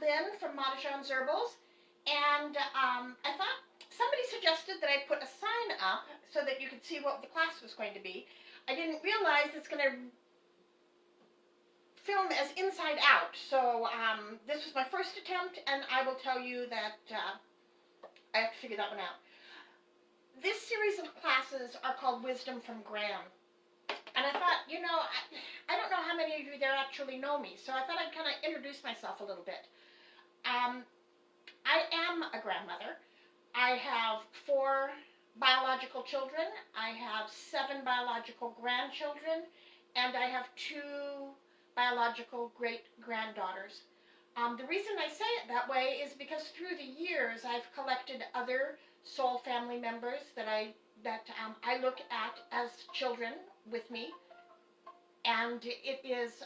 Lynn from Matajean's Herbals, and I thought somebody suggested that I put a sign up so that you could see what the class was going to be. I didn't realize it's going to film as inside out, so this was my first attempt, and I will tell you that I have to figure that one out. This series of classes are called Wisdom from Gran. And I thought, you know, I don't know how many of you there actually know me, so I thought I'd kind of introduce myself a little bit. I am a grandmother. I have 4 biological children. I have 7 biological grandchildren, and I have 2 biological great-granddaughters. The reason I say it that way is because through the years I've collected other soul family members that I look at as children with me, and it is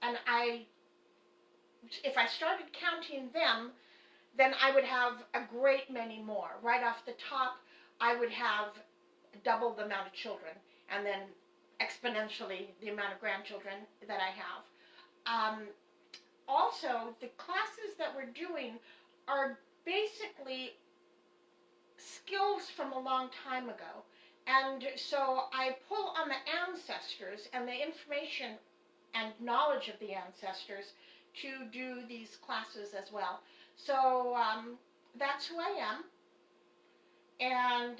and if I started counting them, then I would have a great many more. Right off the top, I would have double the amount of children, and then exponentially the amount of grandchildren that I have. Also, the classes that we're doing are basically skills from a long time ago. And so I pull on the ancestors and the information and knowledge of the ancestors to do these classes as well. So that's who I am. And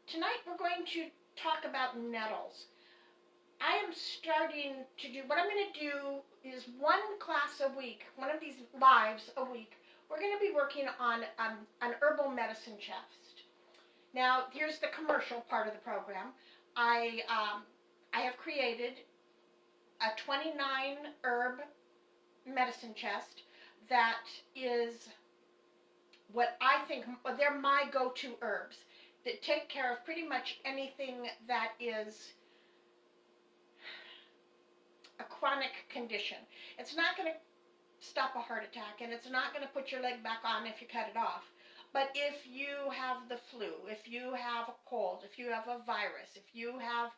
tonight we're going to talk about nettles. I am starting to do, what I'm going to do is 1 class a week, one of these lives a week. We're going to be working on an herbal medicine chest. Now, here's the commercial part of the program. I have created a 29 herb medicine chest that is what I think, they're my go-to herbs that take care of pretty much anything that is a chronic condition. It's not going to stop a heart attack, and it's not going to put your leg back on if you cut it off. But if you have the flu, if you have a cold, if you have a virus, if you have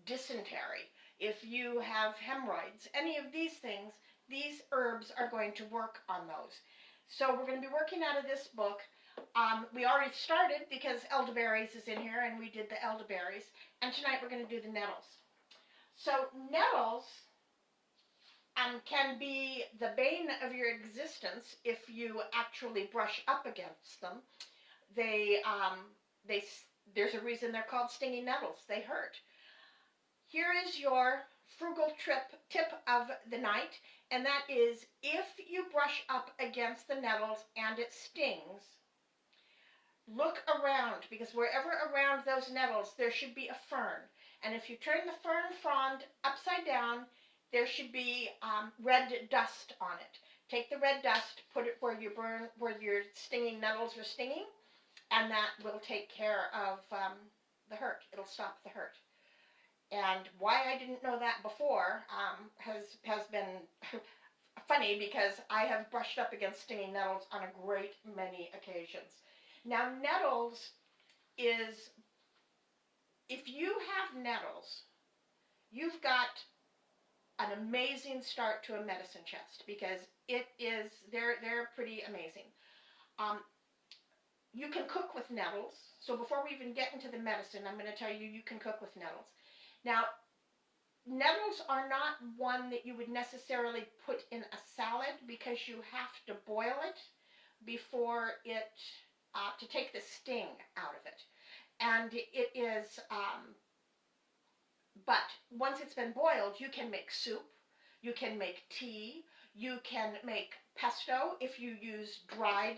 dysentery, if you have hemorrhoids, any of these things, these herbs are going to work on those. So we're going to be working out of this book. We already started because elderberries is in here, and we did the elderberries. And tonight we're going to do the nettles. So nettles can be the bane of your existence if you actually brush up against them. There's a reason they're called stinging nettles. They hurt. Here is your frugal tip of the night, and that is, if you brush up against the nettles and it stings, look around, because wherever around those nettles there should be a fern. And if you turn the fern frond upside down, there should be red dust on it. Take the red dust, put it where your stinging nettles are stinging, and that will take care of the hurt. It'll stop the hurt. And why I didn't know that before has been funny, because I have brushed up against stinging nettles on a great many occasions. Now, nettles is, if you have nettles, you've got an amazing start to a medicine chest, because they're pretty amazing. You can cook with nettles. So before we even get into the medicine, I'm going to tell you, you can cook with nettles. Now, nettles are not one that you would necessarily put in a salad, because you have to boil it before it, to take the sting out of it. And it is, but once it's been boiled, you can make soup, you can make tea, you can make pesto if you dry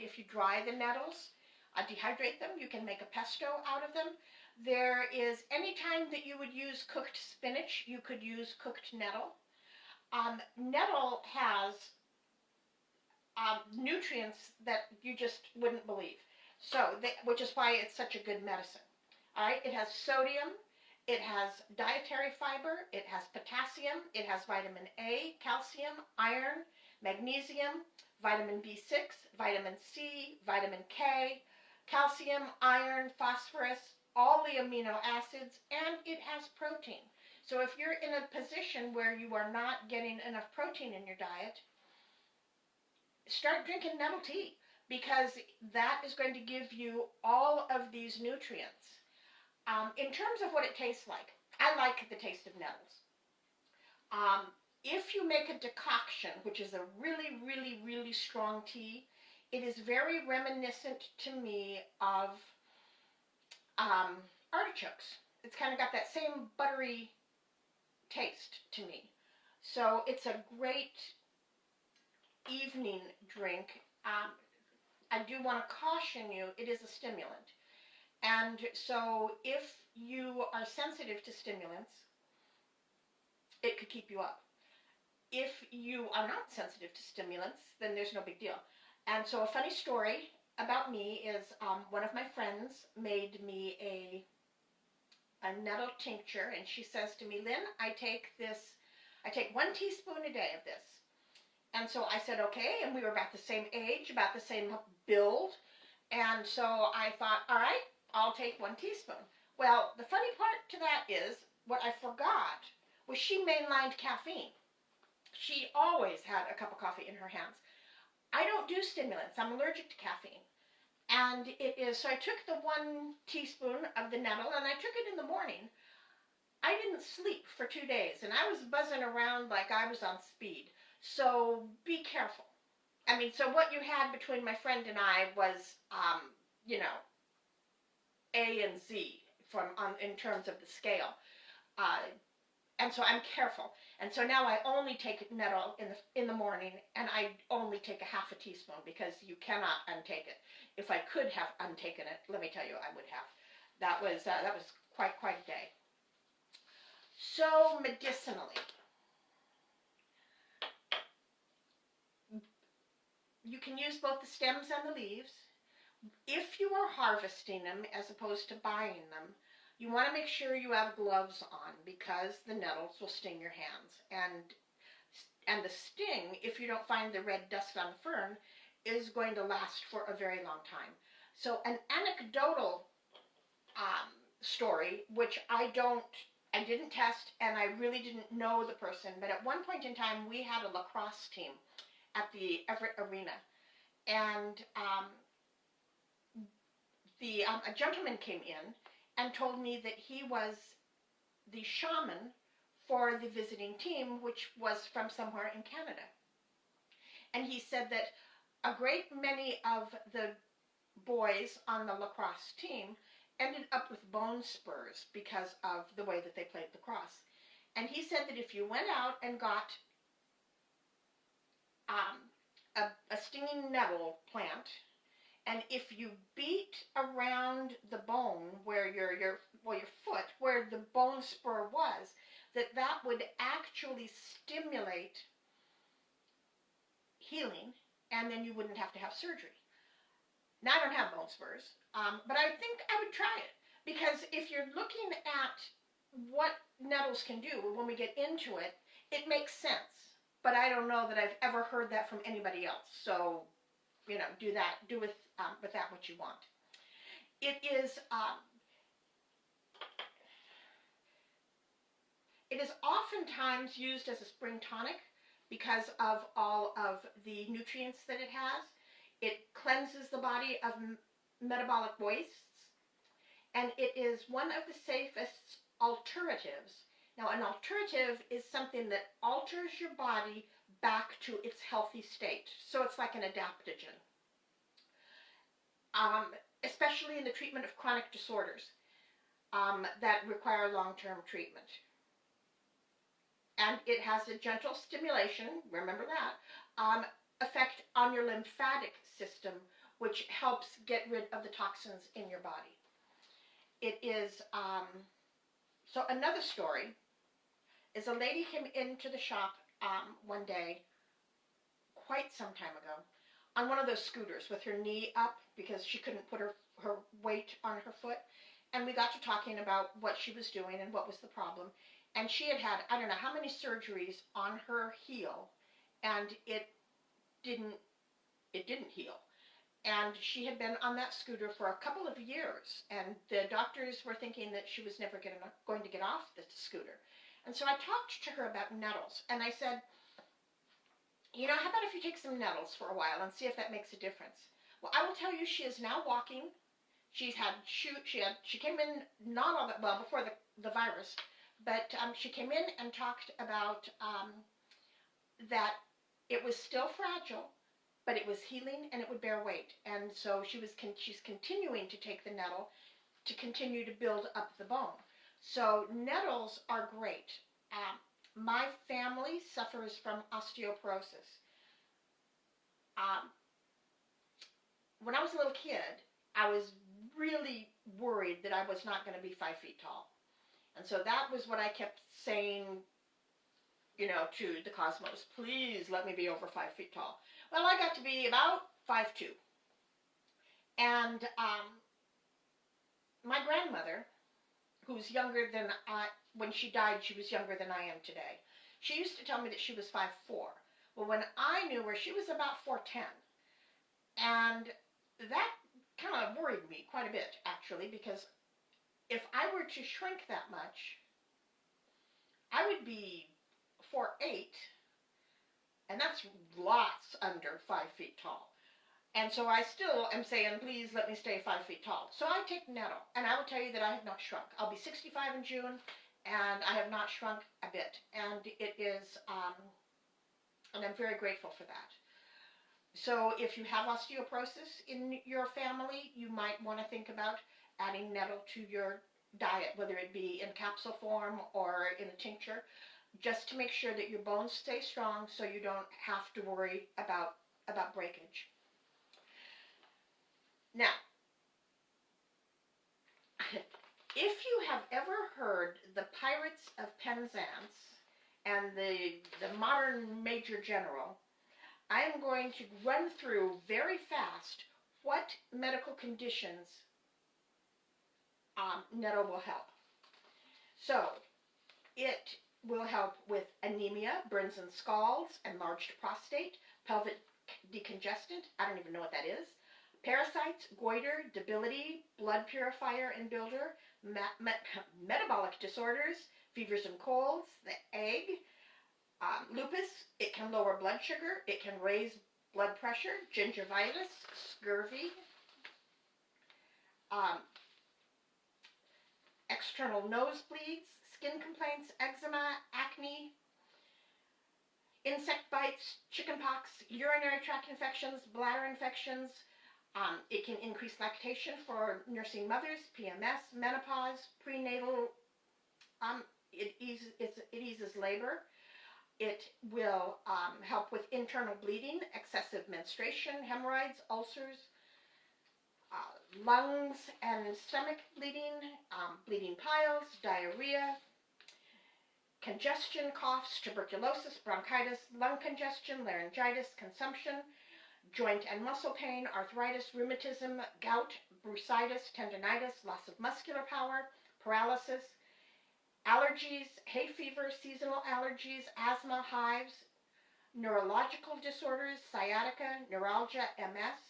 the nettles, dehydrate them, you can make a pesto out of them. There is, any time that you would use cooked spinach, you could use cooked nettle. Nettle has nutrients that you just wouldn't believe. Which is why it's such a good medicine. All right, it has sodium, it has dietary fiber, it has potassium, it has vitamin A, calcium, iron, magnesium, vitamin B6, vitamin C, vitamin K, calcium, iron, phosphorus, all the amino acids, and it has protein. So if you're in a position where you are not getting enough protein in your diet, start drinking nettle tea, because that is going to give you all of these nutrients. In terms of what it tastes like, I like the taste of nettles. Um, if you make a decoction, which is a really, really, really strong tea, it is very reminiscent to me of um, artichokes. It's kind of got that same buttery taste to me. So it's a great evening drink. I do want to caution you, it is a stimulant. And so if you are sensitive to stimulants, it could keep you up. If you are not sensitive to stimulants, then there's no big deal. And so a funny story about me is one of my friends made me a nettle tincture, and she says to me, Lynn, I take 1 teaspoon a day of this. And so I said, okay, and we were about the same age, about the same build, and so I thought, all right, I'll take 1 teaspoon. Well, the funny part to that is, what I forgot was she mainlined caffeine. She always had a cup of coffee in her hands. I don't do stimulants. I'm allergic to caffeine. And so I took the 1 teaspoon of the nettle, and I took it in the morning. I didn't sleep for 2 days, and I was buzzing around like I was on speed. So be careful. I mean, so what you had between my friend and I was, A and Z in terms of the scale. And so I'm careful. And so now I only take nettle in the morning, and I only take a half a teaspoon, because you cannot untake it. If I could have untaken it, let me tell you, I would have. That was quite a day. So medicinally, you can use both the stems and the leaves. If you are harvesting them as opposed to buying them, you want to make sure you have gloves on, because the nettles will sting your hands. And the sting, if you don't find the red dust on the fern, is going to last for a very long time. So an anecdotal story, which I didn't test, and I really didn't know the person, but at one point in time we had a lacrosse team at the Everett Arena, and a gentleman came in and told me that he was the shaman for the visiting team, which was from somewhere in Canada. And he said that a great many of the boys on the lacrosse team ended up with bone spurs because of the way that they played lacrosse. And he said that if you went out and got a stinging nettle plant, and if you beat around the bone where your foot, where the bone spur was, that would actually stimulate healing, and then you wouldn't have to have surgery. Now, I don't have bone spurs, but I think I would try it, because if you're looking at what nettles can do when we get into it, it makes sense. But I don't know that I've ever heard that from anybody else. So, do with that what you want. It is oftentimes used as a spring tonic because of all of the nutrients that it has. It cleanses the body of metabolic wastes, and it is one of the safest alternatives. Now, an alternative is something that alters your body back to its healthy state. So it's like an adaptogen, especially in the treatment of chronic disorders that require long-term treatment. And it has a gentle stimulation, remember that, effect on your lymphatic system, which helps get rid of the toxins in your body. It is, so another story is a lady came into the shop one day, quite some time ago, on one of those scooters with her knee up because she couldn't put her weight on her foot. And we got to talking about what she was doing and what was the problem. And she had had, I don't know how many surgeries on her heel, and it didn't heal. And she had been on that scooter for a couple of years, and the doctors were thinking that she was never going to get off the scooter. And so I talked to her about nettles, and I said, you know, how about if you take some nettles for a while and see if that makes a difference? Well, I will tell you, she is now walking. She's had she came in not all that well before the virus, but she came in and talked about that it was still fragile, but it was healing and it would bear weight. And so she's continuing to take the nettle to continue to build up the bone. So nettles are great. My family suffers from osteoporosis. Um, when I was a little kid, I was really worried that I was not going to be 5 feet tall. And so that was what I kept saying, you know, to the cosmos. Please let me be over 5 feet tall. Well, I got to be about 5'2". And my grandmother, who's younger than when she died, she was younger than I am today. She used to tell me that she was 5'4". Well, when I knew her, she was about 4'10". And that kind of worried me quite a bit, actually, because if I were to shrink that much, I would be 4'8", and that's lots under 5 feet tall. And so I still am saying, please let me stay 5 feet tall. So I take nettle, and I will tell you that I have not shrunk. I'll be 65 in June, and I have not shrunk a bit. And it is, and I'm very grateful for that. So if you have osteoporosis in your family, you might want to think about adding nettle to your diet, whether it be in capsule form or in a tincture, just to make sure that your bones stay strong so you don't have to worry about breakage. Now, if you have ever heard the Pirates of Penzance and the modern Major General, I am going to run through very fast what medical conditions nettle will help. So, it will help with anemia, burns and scalds, enlarged prostate, pelvic decongestant, I don't even know what that is, parasites, goiter, debility, blood purifier and builder, metabolic disorders, fevers and colds, the egg, lupus, it can lower blood sugar, it can raise blood pressure, gingivitis, scurvy, external nosebleeds, skin complaints, eczema, acne, insect bites, chickenpox, urinary tract infections, bladder infections. It can increase lactation for nursing mothers, PMS, menopause, prenatal. It eases labor. It will help with internal bleeding, excessive menstruation, hemorrhoids, ulcers, lungs and stomach bleeding, bleeding piles, diarrhea, congestion, coughs, tuberculosis, bronchitis, lung congestion, laryngitis, consumption, joint and muscle pain, arthritis, rheumatism, gout, bursitis, tendinitis, loss of muscular power, paralysis, allergies, hay fever, seasonal allergies, asthma, hives, neurological disorders, sciatica, neuralgia, MS,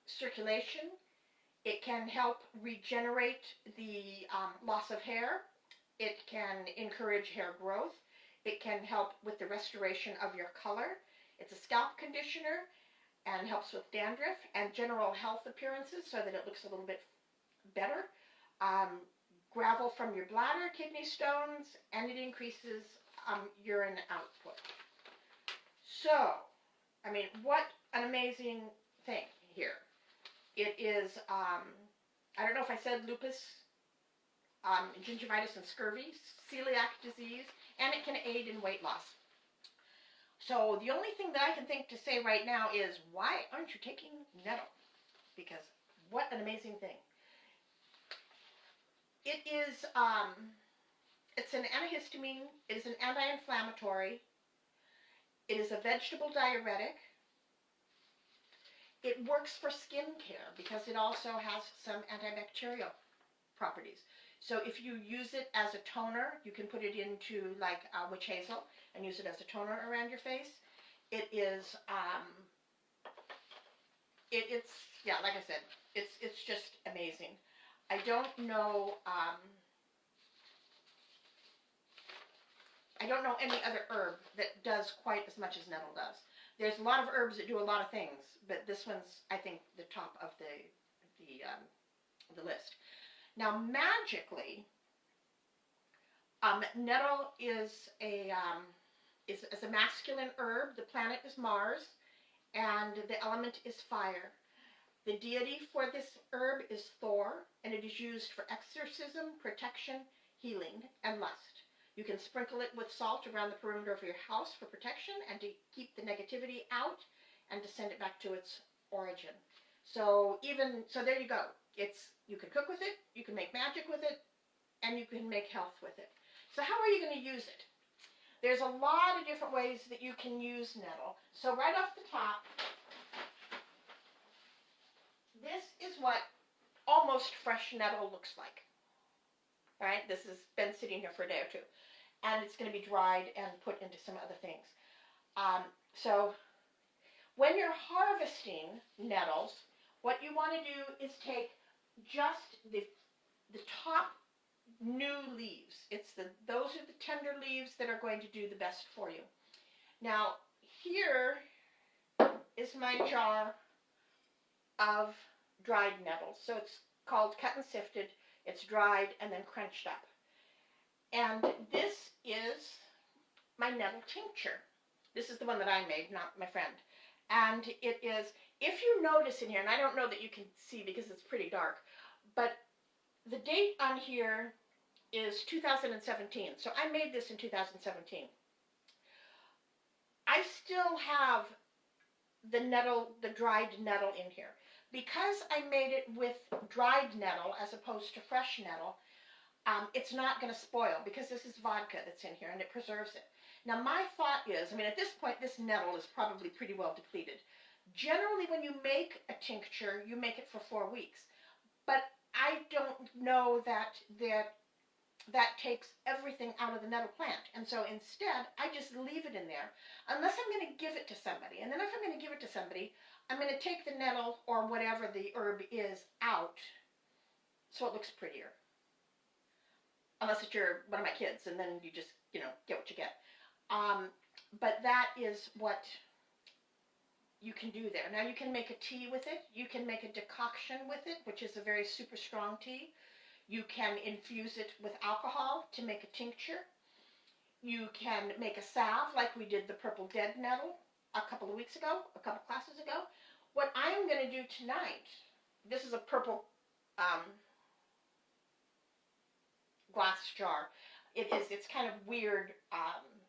circulation. It can help regenerate the loss of hair. It can encourage hair growth. It can help with the restoration of your color. It's a scalp conditioner and helps with dandruff and general health appearances so that it looks a little bit better. Gravel from your bladder, kidney stones, and it increases urine output. So, I mean, what an amazing thing here. It is, I don't know if I said lupus, gingivitis and scurvy, celiac disease, and it can aid in weight loss. So the only thing that I can think to say right now is, why aren't you taking nettle? Because what an amazing thing. It is, it's an antihistamine, it is an anti-inflammatory, it is a vegetable diuretic. It works for skin care because it also has some antibacterial properties. So if you use it as a toner, you can put it into like witch hazel and use it as a toner around your face. It is, it's yeah, like I said, it's just amazing. I don't know, I don't know any other herb that does quite as much as nettle does. There's a lot of herbs that do a lot of things, but this one's, I think, the top of the list. Now, magically, nettle is a masculine herb. The planet is Mars, and the element is fire. The deity for this herb is Thor, and it is used for exorcism, protection, healing, and lust. You can sprinkle it with salt around the perimeter of your house for protection and to keep the negativity out and to send it back to its origin. So there you go. You can cook with it, you can make magic with it, and you can make health with it. So how are you going to use it? There's a lot of different ways that you can use nettle. So right off the top, this is what almost fresh nettle looks like. All right, this has been sitting here for a day or two, and it's going to be dried and put into some other things. So when you're harvesting nettles, what you want to do is take just the top new leaves. Those are the tender leaves that are going to do the best for you. Now, here is my jar of dried nettles. So it's called cut and sifted. It's dried and then crunched up. And this is my nettle tincture. This is the one that I made, not my friend. And it is, if you notice in here, and I don't know that you can see because it's pretty dark, but the date on here is 2017. So I made this in 2017. I still have the dried nettle in here. Because I made it with dried nettle as opposed to fresh nettle, it's not going to spoil because this is vodka that's in here and it preserves it. Now my thought is, at this point this nettle is probably pretty well depleted. Generally when you make a tincture, you make it for 4 weeks. But I don't know that takes everything out of the nettle plant. And so instead, I just leave it in there unless I'm going to give it to somebody. And then if I'm going to give it to somebody, I'm going to take the nettle or whatever the herb is out so it looks prettier. Unless it's one of my kids, and then you just, get what you get. But that is what you can do there. Now you can make a tea with it. You can make a decoction with it, which is a very super strong tea. You can infuse it with alcohol to make a tincture. You can make a salve like we did the purple dead nettle a couple of classes ago. What I'm going to do tonight, this is a purple glass jar. It's kind of weird,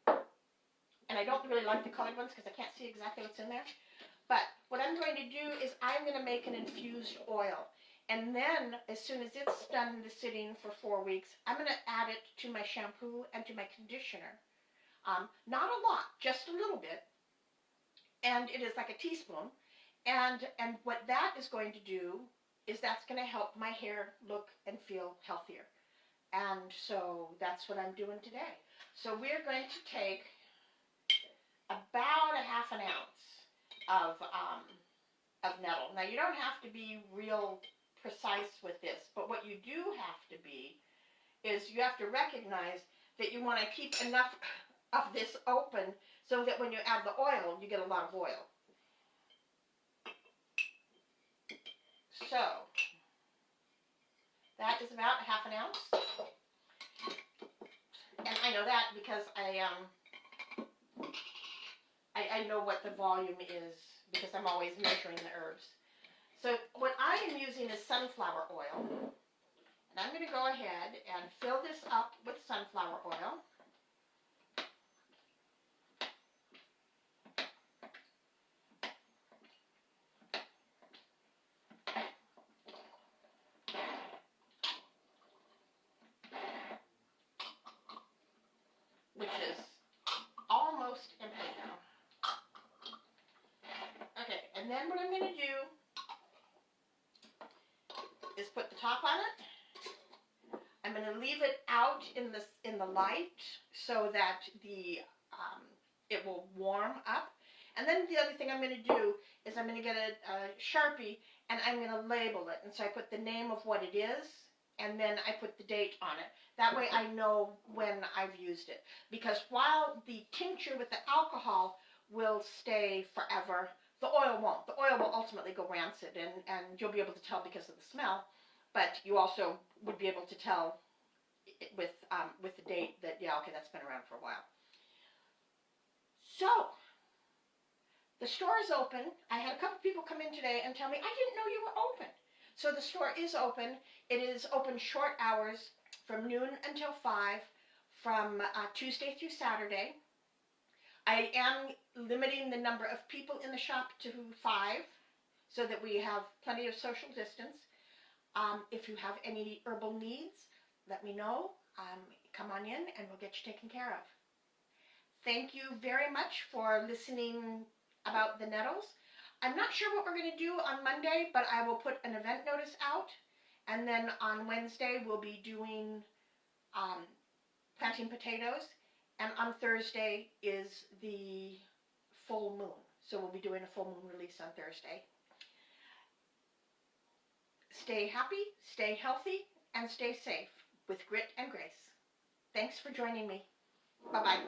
and I don't really like the colored ones because I can't see exactly what's in there. But what I'm going to do is I'm going to make an infused oil. And then, as soon as it's done sitting for 4 weeks, I'm going to add it to my shampoo and to my conditioner. Not a lot, just a little bit. And it is like a teaspoon. And what that is going to do is that's going to help my hair look and feel healthier. And so that's what I'm doing today. So we're going to take about a half an ounce of nettle. Now you don't have to be real precise with this, but what you do have to be is you have to recognize that you want to keep enough of this open so that when you add the oil, you get a lot of oil. So that is about a half an ounce. And I know that because I know what the volume is because I'm always measuring the herbs. So what I am using is sunflower oil. And I'm going to go ahead and fill this up with sunflower oil. Which is almost empty now. Okay, and then what I'm going to do is put the top on it. I'm going to leave it out in the light so that it will warm up. And then the other thing I'm going to do is I'm going to get a Sharpie and I'm going to label it. And so I put the name of what it is and then I put the date on it. That way I know when I've used it. Because while the tincture with the alcohol will stay forever, the oil won't. The oil will ultimately go rancid, and you'll be able to tell because of the smell, but you also would be able to tell with the date that, yeah, okay, that's been around for a while. So, the store is open. I had a couple people come in today and tell me, I didn't know you were open. So the store is open. It is open short hours from noon until 5, from Tuesday through Saturday. I am limiting the number of people in the shop to 5 so that we have plenty of social distance. If you have any herbal needs, let me know. Come on in and we'll get you taken care of. Thank you very much for listening about the nettles. I'm not sure what we're going to do on Monday, but I will put an event notice out. And then on Wednesday, we'll be doing planting potatoes. And on Thursday is the full moon. So we'll be doing a full moon release on Thursday. Stay happy, stay healthy, and stay safe with grit and grace. Thanks for joining me. Bye-bye.